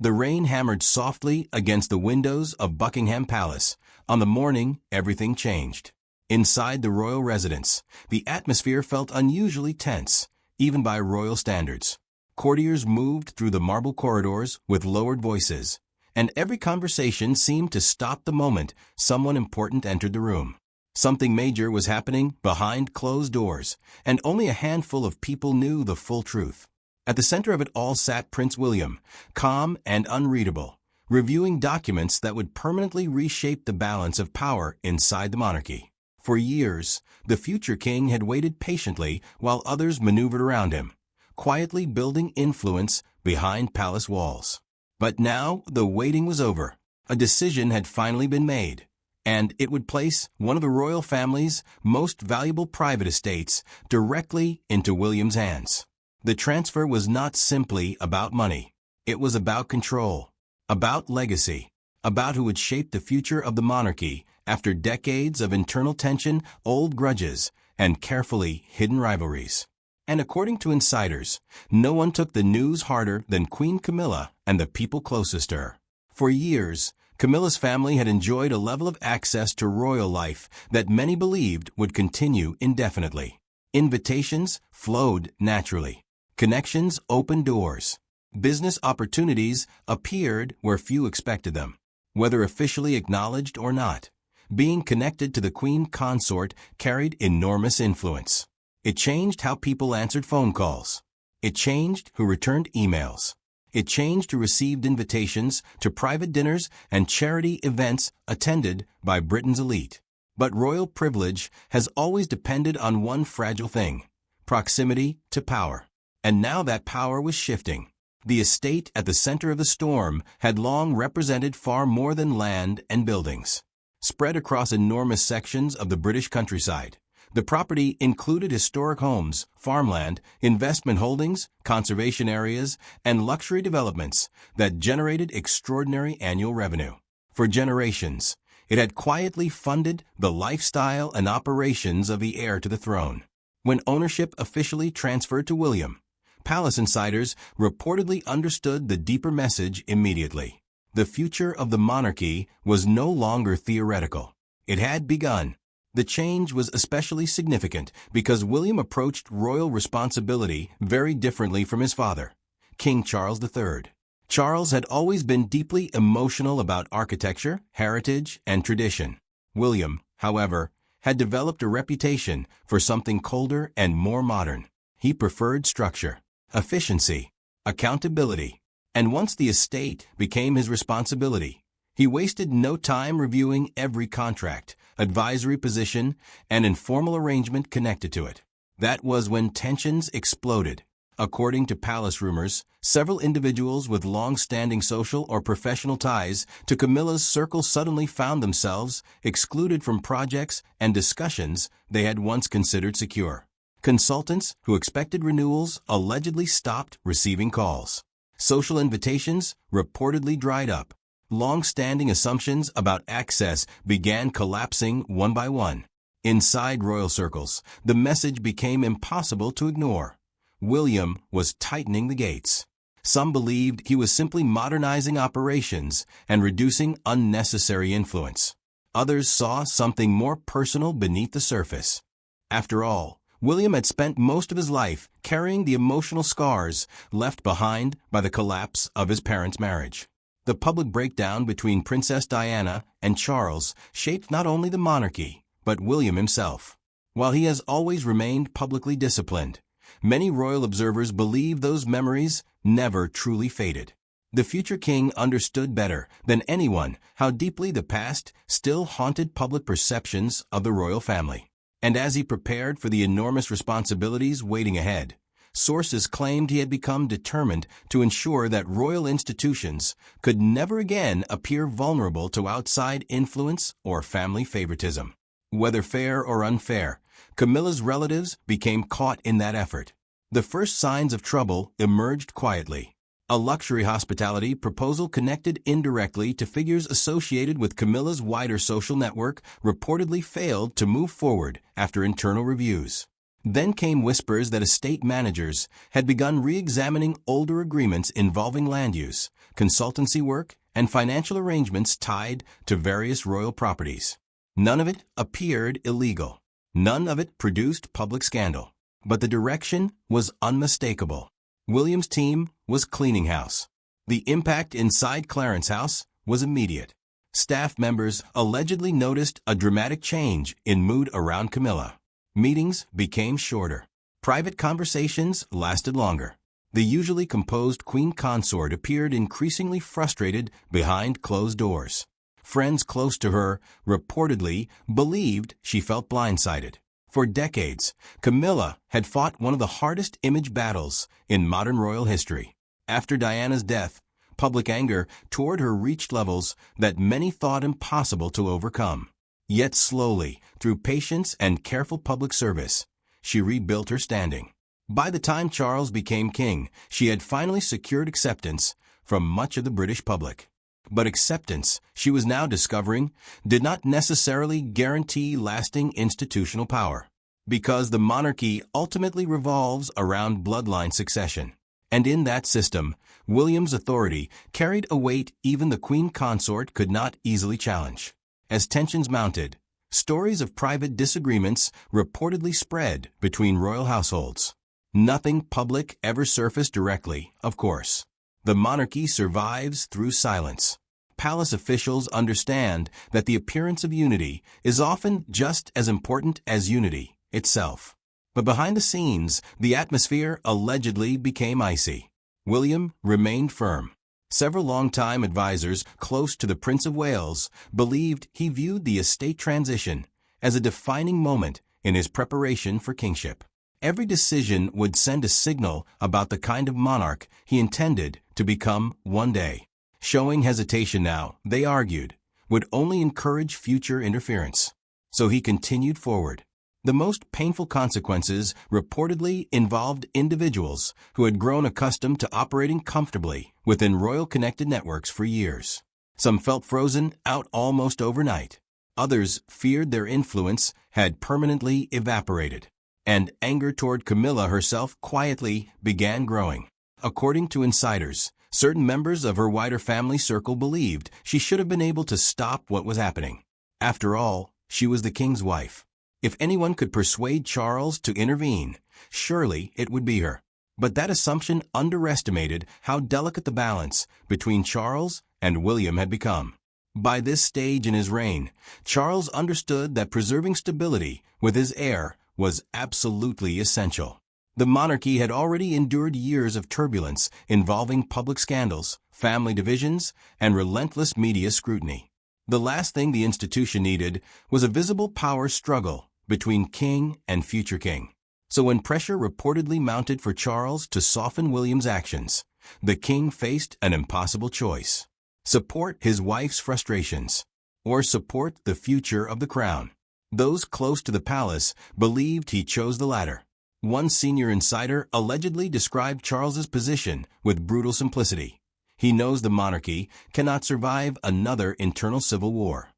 The rain hammered softly against the windows of Buckingham Palace. On the morning, everything changed. Inside the royal residence, the atmosphere felt unusually tense, even by royal standards. Courtiers moved through the marble corridors with lowered voices, and every conversation seemed to stop the moment someone important entered the room. Something major was happening behind closed doors, and only a handful of people knew the full truth. At the center of it all sat Prince William, calm and unreadable, reviewing documents that would permanently reshape the balance of power inside the monarchy. For years, the future king had waited patiently while others maneuvered around him, quietly building influence behind palace walls. But now the waiting was over. A decision had finally been made, and it would place one of the royal family's most valuable private estates directly into William's hands. The transfer was not simply about money. It was about control, about legacy, about who would shape the future of the monarchy after decades of internal tension, old grudges, and carefully hidden rivalries. And according to insiders, no one took the news harder than Queen Camilla and the people closest to her. For years, Camilla's family had enjoyed a level of access to royal life that many believed would continue indefinitely. Invitations flowed naturally. Connections opened doors. Business opportunities appeared where few expected them. Whether officially acknowledged or not, being connected to the queen consort carried enormous influence. It changed how people answered phone calls. It changed who returned emails. It changed who received invitations to private dinners and charity events attended by Britain's elite. But royal privilege has always depended on one fragile thing: proximity to power. And now that power was shifting. The estate at the center of the storm had long represented far more than land and buildings. Spread across enormous sections of the British countryside, the property included historic homes, farmland, investment holdings, conservation areas, and luxury developments that generated extraordinary annual revenue. For generations, it had quietly funded the lifestyle and operations of the heir to the throne. When ownership officially transferred to William, palace insiders reportedly understood the deeper message immediately. The future of the monarchy was no longer theoretical. It had begun. The change was especially significant because William approached royal responsibility very differently from his father, King Charles III. Charles had always been deeply emotional about architecture, heritage, and tradition. William, however, had developed a reputation for something colder and more modern. He preferred structure, efficiency, accountability, and once the estate became his responsibility, he wasted no time reviewing every contract, advisory position, and informal arrangement connected to it. That was when tensions exploded. According to palace rumors, several individuals with long-standing social or professional ties to Camilla's circle suddenly found themselves excluded from projects and discussions they had once considered secure. Consultants who expected renewals allegedly stopped receiving calls. Social invitations reportedly dried up. Long-standing assumptions about access began collapsing one by one. Inside royal circles, the message became impossible to ignore. William was tightening the gates. Some believed he was simply modernizing operations and reducing unnecessary influence. Others saw something more personal beneath the surface. After all, William had spent most of his life carrying the emotional scars left behind by the collapse of his parents' marriage. The public breakdown between Princess Diana and Charles shaped not only the monarchy, but William himself. While he has always remained publicly disciplined, many royal observers believe those memories never truly faded. The future king understood better than anyone how deeply the past still haunted public perceptions of the royal family. And as he prepared for the enormous responsibilities waiting ahead, sources claimed he had become determined to ensure that royal institutions could never again appear vulnerable to outside influence or family favoritism. Whether fair or unfair, Camilla's relatives became caught in that effort. The first signs of trouble emerged quietly. A luxury hospitality proposal connected indirectly to figures associated with Camilla's wider social network reportedly failed to move forward after internal reviews. Then came whispers that estate managers had begun re-examining older agreements involving land use, consultancy work, and financial arrangements tied to various royal properties. None of it appeared illegal. None of it produced public scandal. But the direction was unmistakable. William's team was cleaning house. The impact inside Clarence House was immediate. Staff members allegedly noticed a dramatic change in mood around Camilla. Meetings became shorter. Private conversations lasted longer. The usually composed queen consort appeared increasingly frustrated behind closed doors. Friends close to her reportedly believed she felt blindsided. For decades, Camilla had fought one of the hardest image battles in modern royal history. After Diana's death, public anger toward her reached levels that many thought impossible to overcome. Yet slowly, through patience and careful public service, she rebuilt her standing. By the time Charles became king, she had finally secured acceptance from much of the British public. But acceptance, she was now discovering, did not necessarily guarantee lasting institutional power, because the monarchy ultimately revolves around bloodline succession. And in that system, William's authority carried a weight even the queen consort could not easily challenge. As tensions mounted, stories of private disagreements reportedly spread between royal households. Nothing public ever surfaced directly, of course. The monarchy survives through silence. Palace officials understand that the appearance of unity is often just as important as unity itself. But behind the scenes, the atmosphere allegedly became icy. William remained firm. Several longtime advisors close to the Prince of Wales believed he viewed the estate transition as a defining moment in his preparation for kingship. Every decision would send a signal about the kind of monarch he intended to become one day. Showing hesitation now, they argued, would only encourage future interference. So he continued forward. The most painful consequences reportedly involved individuals who had grown accustomed to operating comfortably within royal-connected networks for years. Some felt frozen out almost overnight. Others feared their influence had permanently evaporated. And anger toward Camilla herself quietly began growing. According to insiders, certain members of her wider family circle believed she should have been able to stop what was happening. After all, she was the king's wife. If anyone could persuade Charles to intervene, surely it would be her. But that assumption underestimated how delicate the balance between Charles and William had become. By this stage in his reign, Charles understood that preserving stability with his heir was absolutely essential. The monarchy had already endured years of turbulence involving public scandals, family divisions, and relentless media scrutiny. The last thing the institution needed was a visible power struggle between king and future king. So when pressure reportedly mounted for Charles to soften William's actions, the king faced an impossible choice: support his wife's frustrations, or support the future of the crown. Those close to the palace believed he chose the latter. One senior insider allegedly described Charles's position with brutal simplicity. He knows the monarchy cannot survive another internal civil war.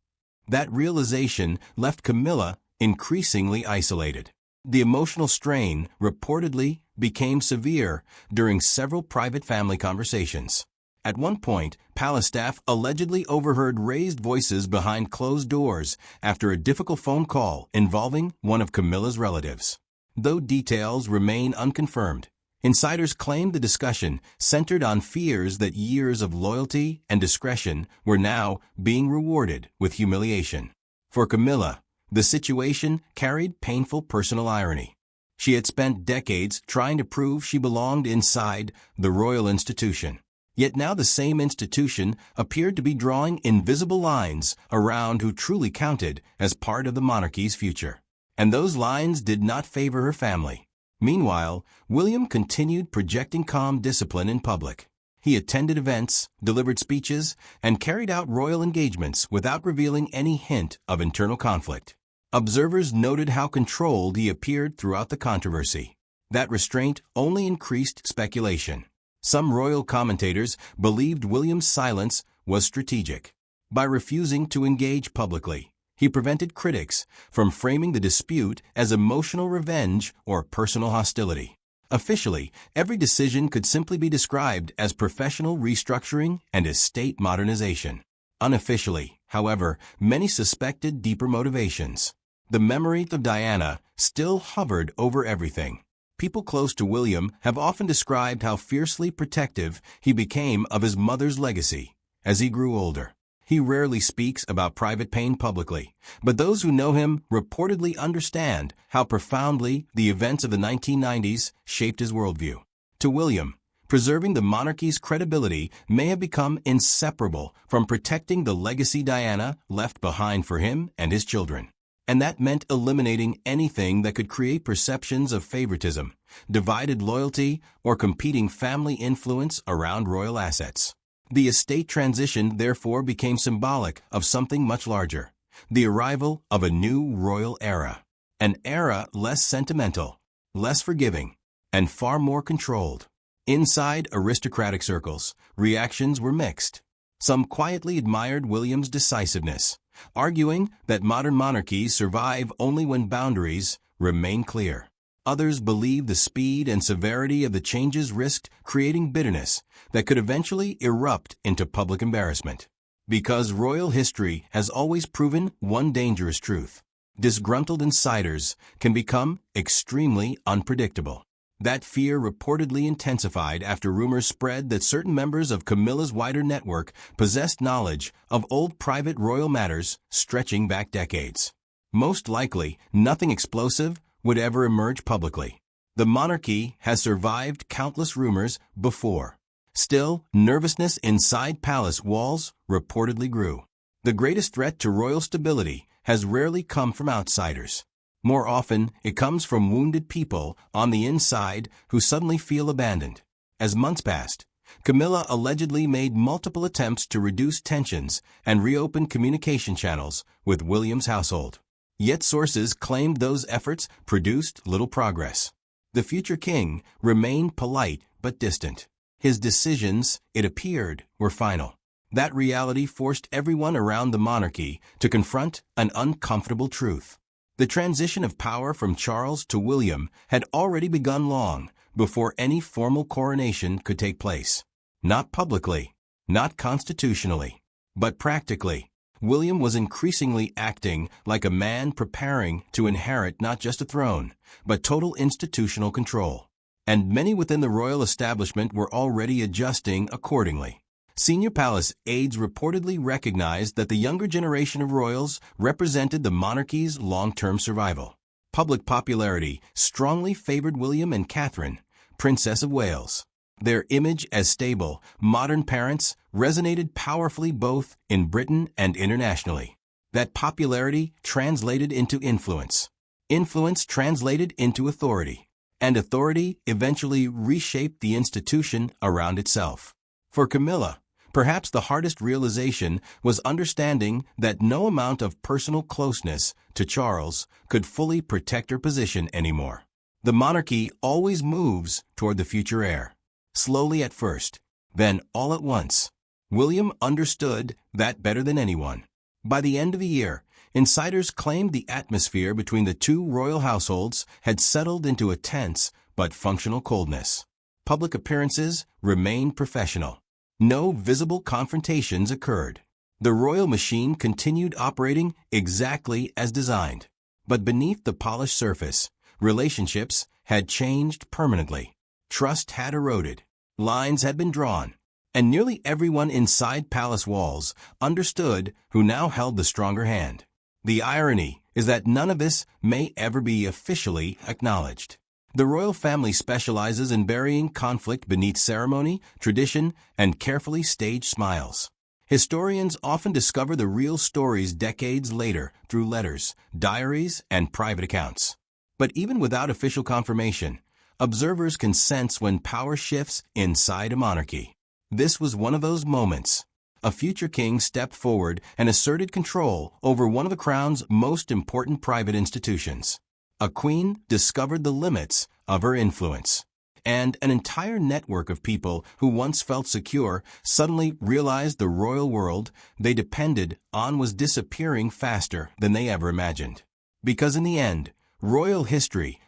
That realization left Camilla increasingly isolated. The emotional strain reportedly became severe during several private family conversations. At one point, palace staff allegedly overheard raised voices behind closed doors after a difficult phone call involving one of Camilla's relatives. Though details remain unconfirmed, insiders claimed the discussion centered on fears that years of loyalty and discretion were now being rewarded with humiliation. For Camilla, the situation carried painful personal irony. She had spent decades trying to prove she belonged inside the royal institution. Yet now the same institution appeared to be drawing invisible lines around who truly counted as part of the monarchy's future. And those lines did not favor her family. Meanwhile, William continued projecting calm discipline in public. He attended events, delivered speeches, and carried out royal engagements without revealing any hint of internal conflict. Observers noted how controlled he appeared throughout the controversy. That restraint only increased speculation. Some royal commentators believed William's silence was strategic. By refusing to engage publicly, He prevented critics from framing the dispute as emotional revenge or personal hostility. Officially, every decision could simply be described as professional restructuring and estate modernization. Unofficially, however, many suspected deeper motivations. The memory of Diana still hovered over everything. People close to William have often described how fiercely protective he became of his mother's legacy as he grew older. He rarely speaks about private pain publicly, but those who know him reportedly understand how profoundly the events of the 1990s shaped his worldview. To William, preserving the monarchy's credibility may have become inseparable from protecting the legacy Diana left behind for him and his children. And that meant eliminating anything that could create perceptions of favoritism, divided loyalty, or competing family influence around royal assets. The estate transition therefore became symbolic of something much larger, the arrival of a new royal era. An era less sentimental, less forgiving, and far more controlled. Inside aristocratic circles, reactions were mixed. Some quietly admired William's decisiveness, arguing that modern monarchies survive only when boundaries remain clear. Others believed the speed and severity of the changes risked creating bitterness that could eventually erupt into public embarrassment. Because royal history has always proven one dangerous truth: disgruntled insiders can become extremely unpredictable. That fear reportedly intensified after rumors spread that certain members of Camilla's wider network possessed knowledge of old private royal matters stretching back decades. Most likely, nothing explosive would ever emerge publicly. The monarchy has survived countless rumors before. Still, nervousness inside palace walls reportedly grew. The greatest threat to royal stability has rarely come from outsiders. More often, it comes from wounded people on the inside who suddenly feel abandoned. As months passed, Camilla allegedly made multiple attempts to reduce tensions and reopen communication channels with William's household. Yet sources claimed those efforts produced little progress. The future king remained polite but distant. His decisions, it appeared, were final. That reality forced everyone around the monarchy to confront an uncomfortable truth. The transition of power from Charles to William had already begun long before any formal coronation could take place. Not publicly, not constitutionally, but practically. William was increasingly acting like a man preparing to inherit not just a throne, but total institutional control. And many within the royal establishment were already adjusting accordingly. Senior palace aides reportedly recognized that the younger generation of royals represented the monarchy's long-term survival. Public popularity strongly favored William and Catherine, Princess of Wales. Their image as stable, modern parents resonated powerfully both in Britain and internationally. That popularity translated into influence. Influence translated into authority. And authority eventually reshaped the institution around itself. For Camilla, perhaps the hardest realization was understanding that no amount of personal closeness to Charles could fully protect her position anymore. The monarchy always moves toward the future heir. Slowly at first, then all at once. William understood that better than anyone. By the end of the year, insiders claimed the atmosphere between the two royal households had settled into a tense but functional coldness. Public appearances remained professional. No visible confrontations occurred. The royal machine continued operating exactly as designed. But beneath the polished surface, relationships had changed permanently. Trust had eroded. Lines had been drawn. And nearly everyone inside palace walls understood who now held the stronger hand. The irony is that none of this may ever be officially acknowledged. The royal family specializes in burying conflict beneath ceremony, tradition, and carefully staged smiles. Historians often discover the real stories decades later through letters, diaries, and private accounts. But even without official confirmation, observers can sense when power shifts inside a monarchy. This was one of those moments. A future king stepped forward and asserted control over one of the crown's most important private institutions. A queen discovered the limits of her influence. and an entire network of people who once felt secure suddenly realized the royal world they depended on was disappearing faster than they ever imagined. Because in the end, royal history